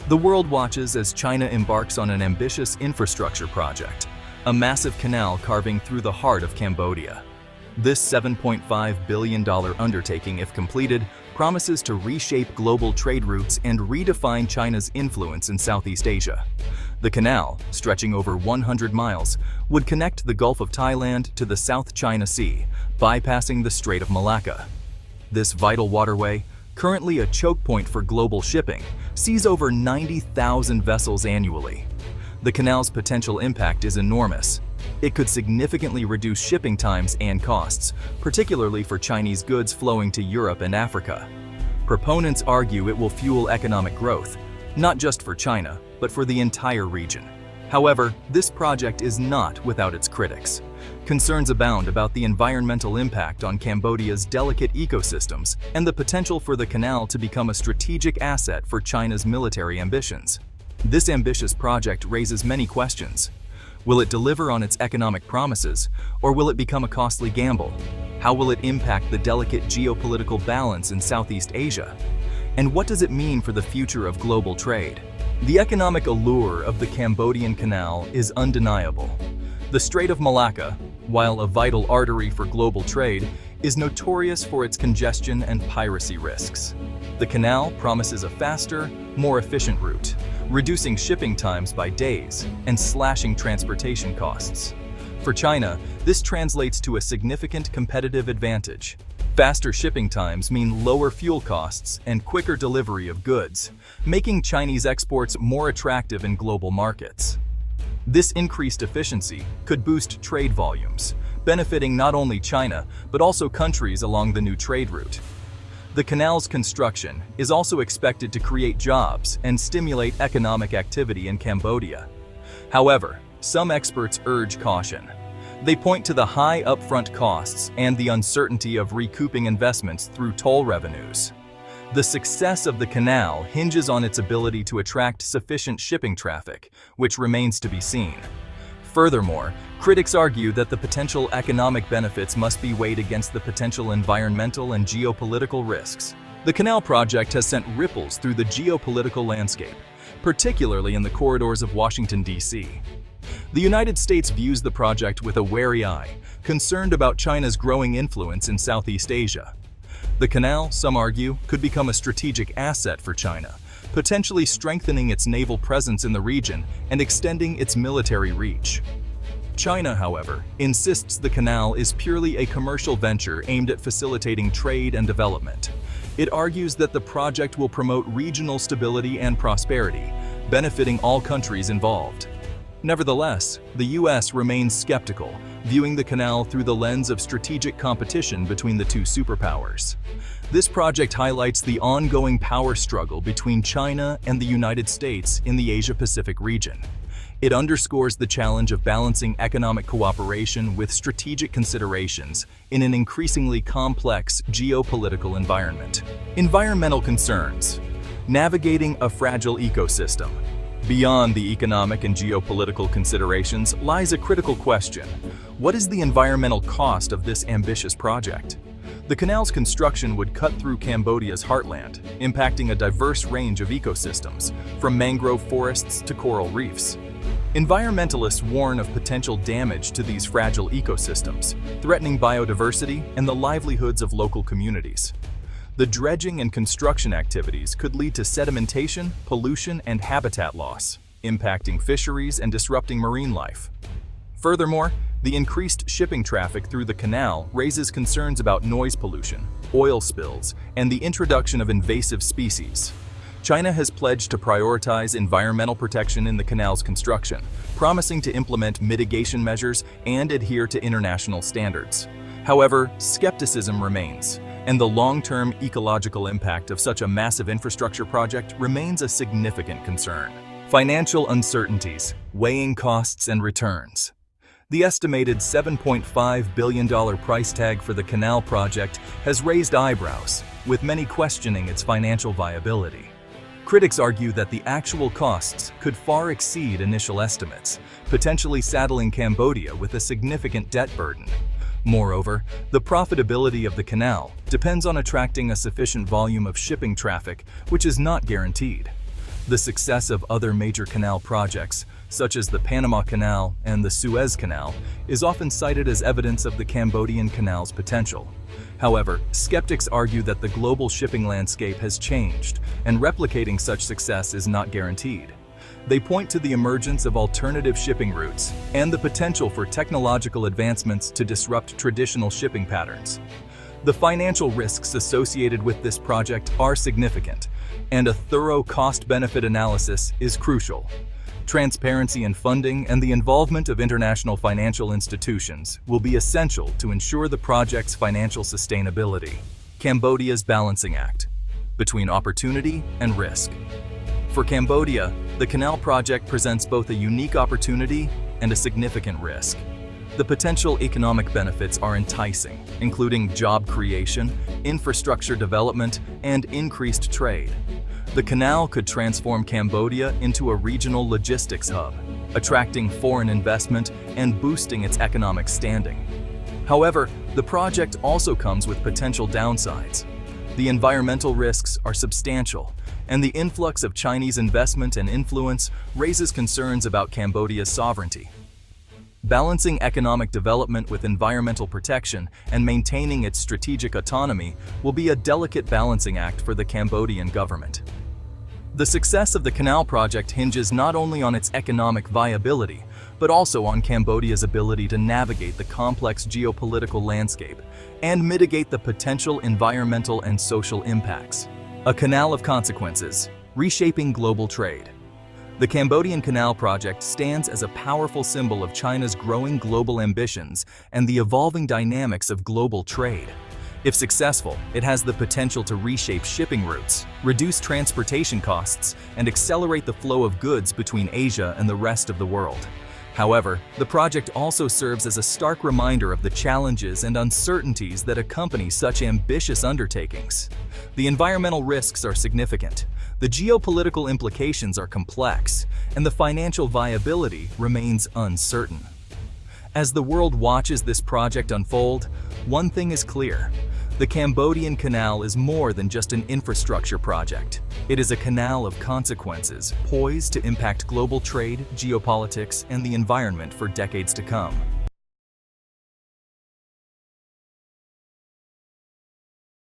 The world watches as China embarks on an ambitious infrastructure project, a massive canal carving through the heart of Cambodia. This $7.5 billion undertaking, if completed, promises to reshape global trade routes and redefine China's influence in Southeast Asia. The canal, stretching over 100 miles, would connect the Gulf of Thailand to the South China Sea, bypassing the Strait of Malacca. This vital waterway, currently a choke point for global shipping, sees over 90,000 vessels annually. The canal's potential impact is enormous. It could significantly reduce shipping times and costs, particularly for Chinese goods flowing to Europe and Africa. Proponents argue it will fuel economic growth, not just for China, but for the entire region. However, this project is not without its critics. Concerns abound about the environmental impact on Cambodia's delicate ecosystems and the potential for the canal to become a strategic asset for China's military ambitions. This ambitious project raises many questions. Will it deliver on its economic promises, or will it become a costly gamble? How will it impact the delicate geopolitical balance in Southeast Asia? And what does it mean for the future of global trade? The economic allure of the Cambodian Canal is undeniable. The Strait of Malacca, while a vital artery for global trade, is notorious for its congestion and piracy risks. The canal promises a faster, more efficient route, reducing shipping times by days and slashing transportation costs. For China, this translates to a significant competitive advantage. Faster shipping times mean lower fuel costs and quicker delivery of goods, making Chinese exports more attractive in global markets. This increased efficiency could boost trade volumes, benefiting not only China, but also countries along the new trade route. The canal's construction is also expected to create jobs and stimulate economic activity in Cambodia. However, some experts urge caution. They point to the high upfront costs and the uncertainty of recouping investments through toll revenues. The success of the canal hinges on its ability to attract sufficient shipping traffic, which remains to be seen. Furthermore, critics argue that the potential economic benefits must be weighed against the potential environmental and geopolitical risks. The canal project has sent ripples through the geopolitical landscape, particularly in the corridors of Washington, D.C. The United States views the project with a wary eye, concerned about China's growing influence in Southeast Asia. The canal, some argue, could become a strategic asset for China, potentially strengthening its naval presence in the region and extending its military reach. China, however, insists the canal is purely a commercial venture aimed at facilitating trade and development. It argues that the project will promote regional stability and prosperity, benefiting all countries involved. Nevertheless, the U.S. remains skeptical, viewing the canal through the lens of strategic competition between the two superpowers. This project highlights the ongoing power struggle between China and the United States in the Asia-Pacific region. It underscores the challenge of balancing economic cooperation with strategic considerations in an increasingly complex geopolitical environment. Environmental concerns. Navigating a fragile ecosystem. Beyond the economic and geopolitical considerations lies a critical question. What is the environmental cost of this ambitious project? The canal's construction would cut through Cambodia's heartland, impacting a diverse range of ecosystems, from mangrove forests to coral reefs. Environmentalists warn of potential damage to these fragile ecosystems, threatening biodiversity and the livelihoods of local communities. The dredging and construction activities could lead to sedimentation, pollution, and habitat loss, impacting fisheries and disrupting marine life. Furthermore, the increased shipping traffic through the canal raises concerns about noise pollution, oil spills, and the introduction of invasive species. China has pledged to prioritize environmental protection in the canal's construction, promising to implement mitigation measures and adhere to international standards. However, skepticism remains, and the long-term ecological impact of such a massive infrastructure project remains a significant concern. Financial uncertainties, weighing costs and returns. The estimated $7.5 billion price tag for the canal project has raised eyebrows, with many questioning its financial viability. Critics argue that the actual costs could far exceed initial estimates, potentially saddling Cambodia with a significant debt burden. Moreover, the profitability of the canal depends on attracting a sufficient volume of shipping traffic, which is not guaranteed. The success of other major canal projects, such as the Panama Canal and the Suez Canal, is often cited as evidence of the Cambodian canal's potential. However, skeptics argue that the global shipping landscape has changed, and replicating such success is not guaranteed. They point to the emergence of alternative shipping routes and the potential for technological advancements to disrupt traditional shipping patterns. The financial risks associated with this project are significant, and a thorough cost-benefit analysis is crucial. Transparency in funding and the involvement of international financial institutions will be essential to ensure the project's financial sustainability. Cambodia's balancing act between opportunity and risk. For Cambodia, the canal project presents both a unique opportunity and a significant risk. The potential economic benefits are enticing, including job creation, infrastructure development, and increased trade. The canal could transform Cambodia into a regional logistics hub, attracting foreign investment and boosting its economic standing. However, the project also comes with potential downsides. The environmental risks are substantial, and the influx of Chinese investment and influence raises concerns about Cambodia's sovereignty. Balancing economic development with environmental protection and maintaining its strategic autonomy will be a delicate balancing act for the Cambodian government. The success of the canal project hinges not only on its economic viability, but also on Cambodia's ability to navigate the complex geopolitical landscape and mitigate the potential environmental and social impacts. A canal of consequences, reshaping global trade. The Cambodian Canal Project stands as a powerful symbol of China's growing global ambitions and the evolving dynamics of global trade. If successful, it has the potential to reshape shipping routes, reduce transportation costs, and accelerate the flow of goods between Asia and the rest of the world. However, the project also serves as a stark reminder of the challenges and uncertainties that accompany such ambitious undertakings. The environmental risks are significant, the geopolitical implications are complex, and the financial viability remains uncertain. As the world watches this project unfold, one thing is clear. The Cambodian Canal is more than just an infrastructure project. It is a canal of consequences, poised to impact global trade, geopolitics, and the environment for decades to come.